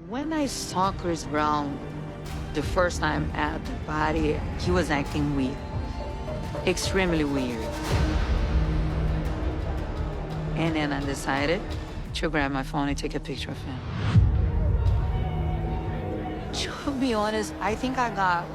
When I saw Chris Brown the first time at the party, he was acting weird, extremely weird. And then I decided to grab my phone and take a picture of him. To be honest, I think I got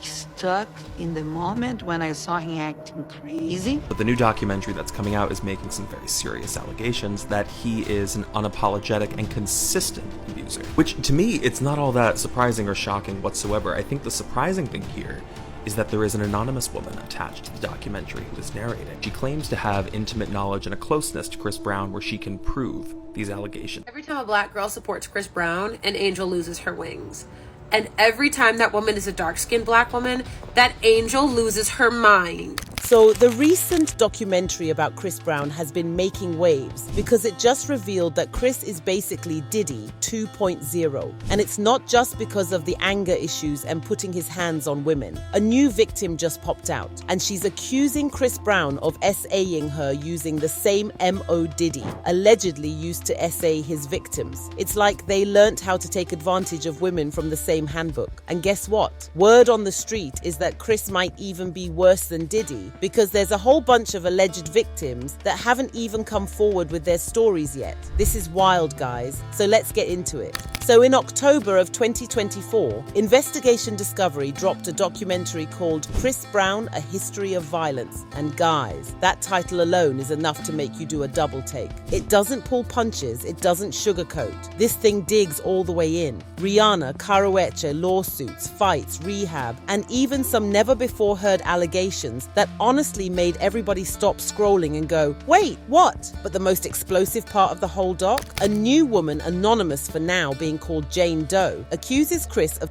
stuck in the moment when I saw him acting crazy. But the new documentary that's coming out is making some very serious allegations that he is an unapologetic and consistent abuser. Which, to me, it's not all that surprising or shocking whatsoever. I think the surprising thing here is that there is an anonymous woman attached to the documentary who is narrating. She claims to have intimate knowledge and a closeness to Chris Brown where she can prove these allegations. Every time a black girl supports Chris Brown, an angel loses her wings. And every time that woman is a dark-skinned black woman, that angel loses her mind. So the recent documentary about Chris Brown has been making waves because it just revealed that Chris is basically Diddy 2.0. And it's not just because of the anger issues and putting his hands on women. A new victim just popped out, and she's accusing Chris Brown of S.A.ing her using the same M.O. Diddy, allegedly used to S.A. his victims. It's like they learnt how to take advantage of women from the same handbook. And guess what? Word on the street is that Chris might even be worse than Diddy, because there's a whole bunch of alleged victims that haven't even come forward with their stories yet. This is wild, guys. So let's get into it. So in October of 2024, Investigation Discovery dropped a documentary called Chris Brown, A History of Violence. And guys, that title alone is enough to make you do a double take. It doesn't pull punches, it doesn't sugarcoat. This thing digs all the way in. Rihanna, Karueche, lawsuits, fights, rehab, and even some never-before-heard allegations that honestly made everybody stop scrolling and go, wait, what? But the most explosive part of the whole doc? A new woman, anonymous for now, being called Jane Doe, accuses Chris of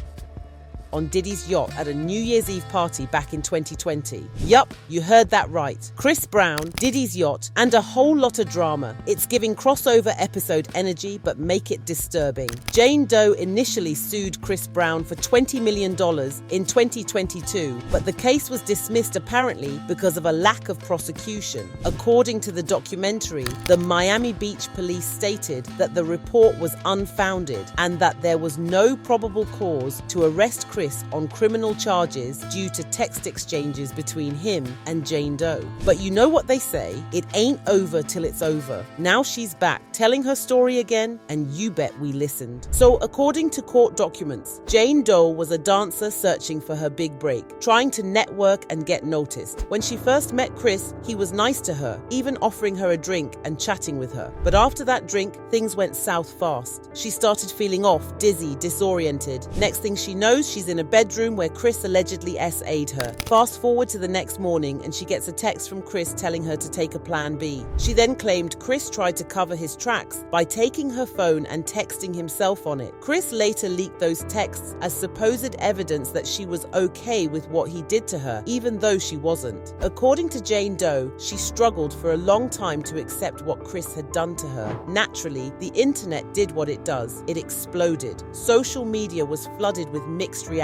on Diddy's yacht at a New Year's Eve party back in 2020. Yup, you heard that right. Chris Brown, Diddy's yacht, and a whole lot of drama. It's giving crossover episode energy, but make it disturbing. Jane Doe initially sued Chris Brown for $20 million in 2022, but the case was dismissed apparently because of a lack of prosecution. According to the documentary, the Miami Beach police stated that the report was unfounded and that there was no probable cause to arrest Chris on criminal charges due to text exchanges between him and Jane Doe. But you know what they say, it ain't over till it's over. Now she's back, telling her story again, and you bet we listened. So according to court documents, Jane Doe was a dancer searching for her big break, trying to network and get noticed. When she first met Chris, he was nice to her, even offering her a drink and chatting with her. But after that drink, things went south fast. She started feeling off, dizzy, disoriented. Next thing she knows, she's in a bedroom where Chris allegedly S.A.'d her. Fast forward to the next morning and she gets a text from Chris telling her to take a plan B. She then claimed Chris tried to cover his tracks by taking her phone and texting himself on it. Chris later leaked those texts as supposed evidence that she was okay with what he did to her, even though she wasn't. According to Jane Doe, she struggled for a long time to accept what Chris had done to her. Naturally, the internet did what it does. It exploded. Social media was flooded with mixed reactions.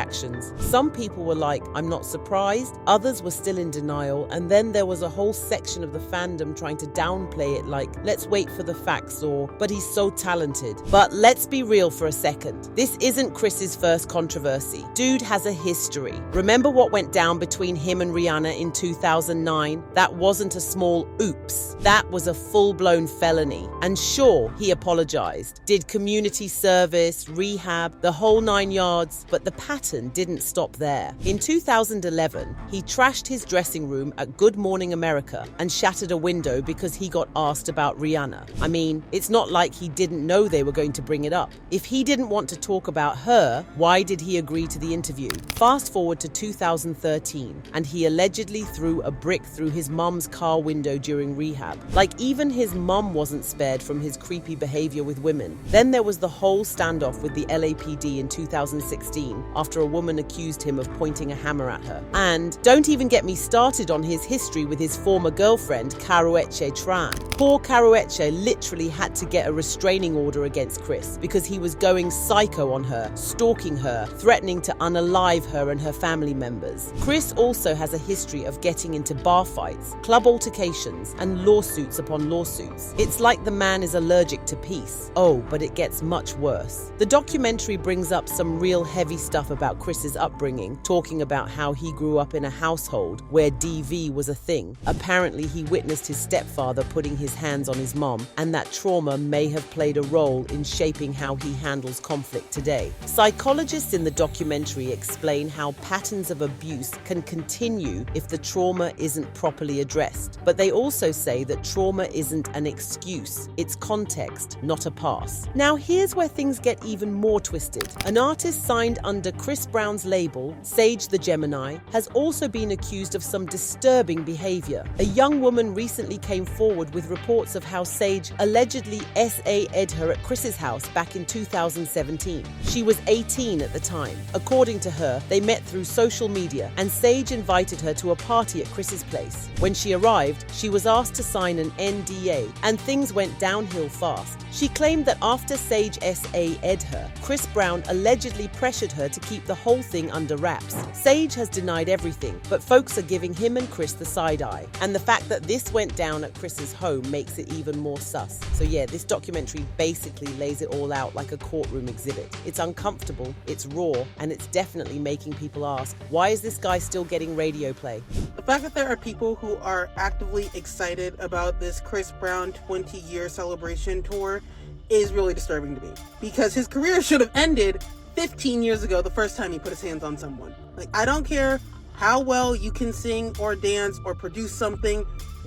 Some people were like, I'm not surprised. Others were still in denial. And then there was a whole section of the fandom trying to downplay it like, let's wait for the facts, or, but he's so talented. But let's be real for a second. This isn't Chris's first controversy. Dude has a history. Remember what went down between him and Rihanna in 2009? That wasn't a small oops. That was a full-blown felony. And sure, he apologized. Did community service, rehab, the whole 9 yards, but the pattern didn't stop there. In 2011, he trashed his dressing room at Good Morning America and shattered a window because he got asked about Rihanna. I mean, it's not like he didn't know they were going to bring it up. If he didn't want to talk about her, why did he agree to the interview? Fast forward to 2013, and he allegedly threw a brick through his mum's car window during rehab. Like, even his mum wasn't spared from his creepy behavior with women. Then there was the whole standoff with the LAPD in 2016 after a woman accused him of pointing a hammer at her. And don't even get me started on his history with his former girlfriend, Karueche Tran. Poor Karueche literally actually had to get a restraining order against Chris because he was going psycho on her, stalking her, threatening to unalive her and her family members. Chris also has a history of getting into bar fights, club altercations, and lawsuits upon lawsuits. It's like the man is allergic to peace. Oh, but it gets much worse. The documentary brings up some real heavy stuff about Chris's upbringing, talking about how he grew up in a household where DV was a thing. Apparently, he witnessed his stepfather putting his hands on his mom, and that trauma may have played a role in shaping how he handles conflict today. Psychologists in the documentary explain how patterns of abuse can continue if the trauma isn't properly addressed. But they also say that trauma isn't an excuse, it's context, not a pass. Now here's where things get even more twisted. An artist signed under Chris Brown's label, Sage the Gemini, has also been accused of some disturbing behavior. A young woman recently came forward with reports of how Sage allegedly S.A.ed her at Chris's house back in 2017. She was 18 at the time. According to her, they met through social media and Sage invited her to a party at Chris's place. When she arrived, she was asked to sign an NDA and things went downhill fast. She claimed that after Sage S.A.ed her, Chris Brown allegedly pressured her to keep the whole thing under wraps. Sage has denied everything, but folks are giving him and Chris the side eye. And the fact that this went down at Chris's home makes it even more sus. So yeah, this documentary basically lays it all out like a courtroom exhibit. It's uncomfortable, it's raw, and it's definitely making people ask, why is this guy still getting radio play? The fact that there are people who are actively excited about this Chris Brown 20-year celebration tour is really disturbing to me, because his career should have ended 15 years ago the first time he put his hands on someone. Like, I don't care how well you can sing or dance or produce something.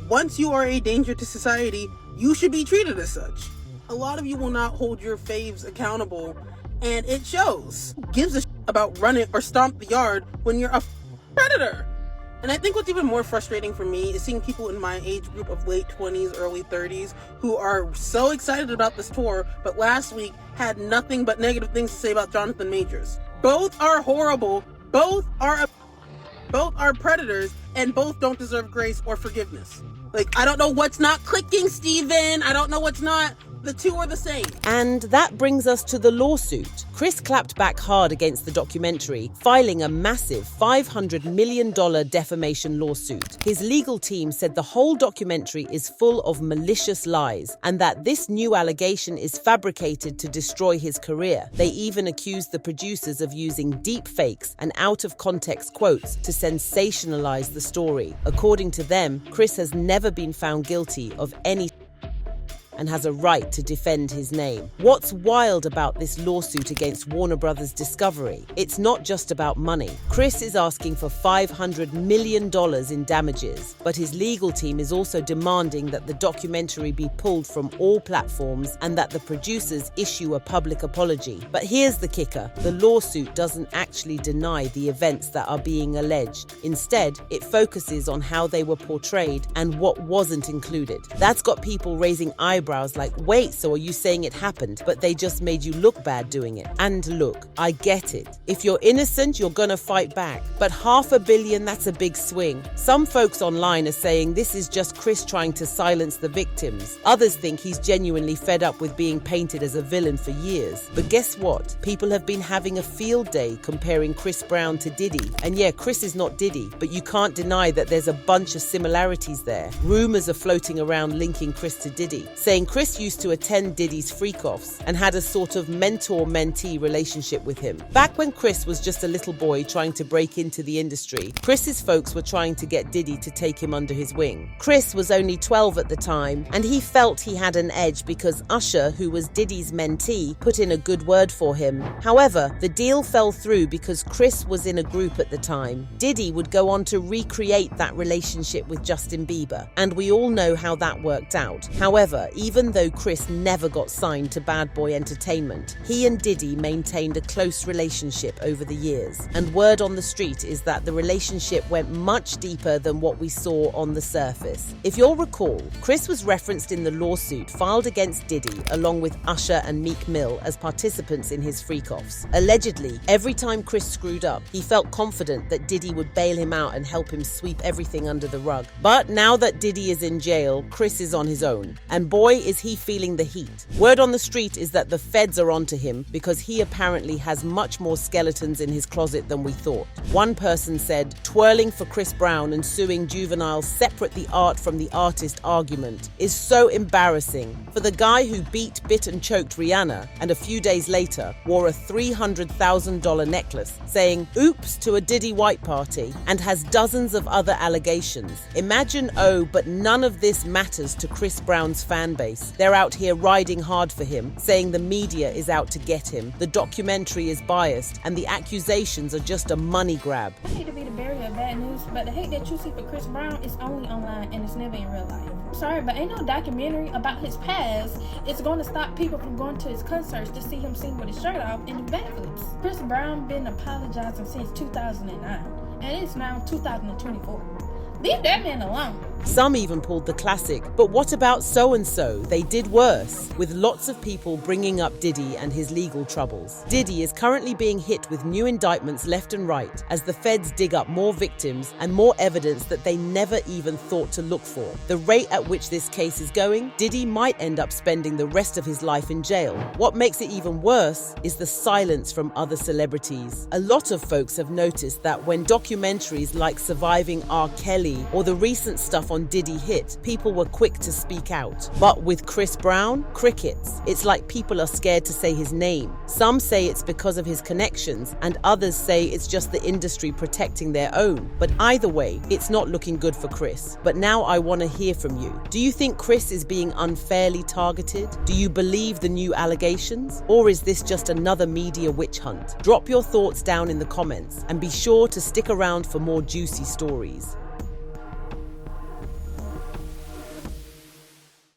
Once you are a danger to society, you should be treated as such. A lot of you will not hold your faves accountable, and it shows. Who gives a shit about run it or stomp the yard when you're a predator? And I think what's even more frustrating for me is seeing people in my age group of late 20s, early 30s who are so excited about this tour, but last week had nothing but negative things to say about Jonathan Majors. Both are horrible, both are predators, and both don't deserve grace or forgiveness. Like, I don't know what's not clicking, Steven. I don't know what's not. The two are the same. And that brings us to the lawsuit. Chris clapped back hard against the documentary, filing a massive $500 million defamation lawsuit. His legal team said the whole documentary is full of malicious lies and that this new allegation is fabricated to destroy his career. They even accused the producers of using deep fakes and out-of-context quotes to sensationalize the story. According to them, Chris has never been found guilty of any and has a right to defend his name. What's wild about this lawsuit against Warner Brothers Discovery? It's not just about money. Chris is asking for $500 million in damages, but his legal team is also demanding that the documentary be pulled from all platforms and that the producers issue a public apology. But here's the kicker. The lawsuit doesn't actually deny the events that are being alleged. Instead, it focuses on how they were portrayed and what wasn't included. That's got people raising eyebrows like, wait, so are you saying it happened, but they just made you look bad doing it? And look, I get it. If you're innocent, you're gonna fight back. But $500 million, that's a big swing. Some folks online are saying this is just Chris trying to silence the victims. Others think he's genuinely fed up with being painted as a villain for years. But guess what? People have been having a field day comparing Chris Brown to Diddy. And yeah, Chris is not Diddy, but you can't deny that there's a bunch of similarities there. Rumors are floating around linking Chris to Diddy, saying Chris used to attend Diddy's freak-offs and had a sort of mentor-mentee relationship with him. Back when Chris was just a little boy trying to break into the industry, Chris's folks were trying to get Diddy to take him under his wing. Chris was only 12 at the time, and he felt he had an edge because Usher, who was Diddy's mentee, put in a good word for him. However, the deal fell through because Chris was in a group at the time. Diddy would go on to recreate that relationship with Justin Bieber, and we all know how that worked out. However, even though Chris never got signed to Bad Boy Entertainment, he and Diddy maintained a close relationship over the years. And word on the street is that the relationship went much deeper than what we saw on the surface. If you'll recall, Chris was referenced in the lawsuit filed against Diddy along with Usher and Meek Mill as participants in his freak-offs. Allegedly, every time Chris screwed up, he felt confident that Diddy would bail him out and help him sweep everything under the rug. But now that Diddy is in jail, Chris is on his own. And boy, boy, is he feeling the heat. Word on the street is that the feds are onto him because he apparently has much more skeletons in his closet than we thought. One person said, twirling for Chris Brown and suing juveniles separate the art from the artist argument is so embarrassing for the guy who beat, bit and choked Rihanna and a few days later wore a $300,000 necklace saying oops to a Diddy white party and has dozens of other allegations. Imagine, but none of this matters to Chris Brown's fan base. They're out here riding hard for him, saying the media is out to get him, the documentary is biased, and the accusations are just a money grab. I hate to be the bearer of bad news, but the hate that you see for Chris Brown is only online and it's never in real life. Sorry, but ain't no documentary about his past. It's going to stop people from going to his concerts to see him sing with his shirt off and do backflips. Chris Brown been apologizing since 2009, and it's now 2024. Leave that man alone. Some even pulled the classic, but what about so-and-so? They did worse, with lots of people bringing up Diddy and his legal troubles. Diddy is currently being hit with new indictments left and right as the feds dig up more victims and more evidence that they never even thought to look for. The rate at which this case is going, Diddy might end up spending the rest of his life in jail. What makes it even worse is the silence from other celebrities. A lot of folks have noticed that when documentaries like Surviving R. Kelly or the recent stuff on Diddy hit, people were quick to speak out. But with Chris Brown, crickets. It's like people are scared to say his name. Some say it's because of his connections, and others say it's just the industry protecting their own. But either way, it's not looking good for Chris. But now I want to hear from you. Do you think Chris is being unfairly targeted? Do you believe the new allegations? Or is this just another media witch hunt? Drop your thoughts down in the comments and be sure to stick around for more juicy stories.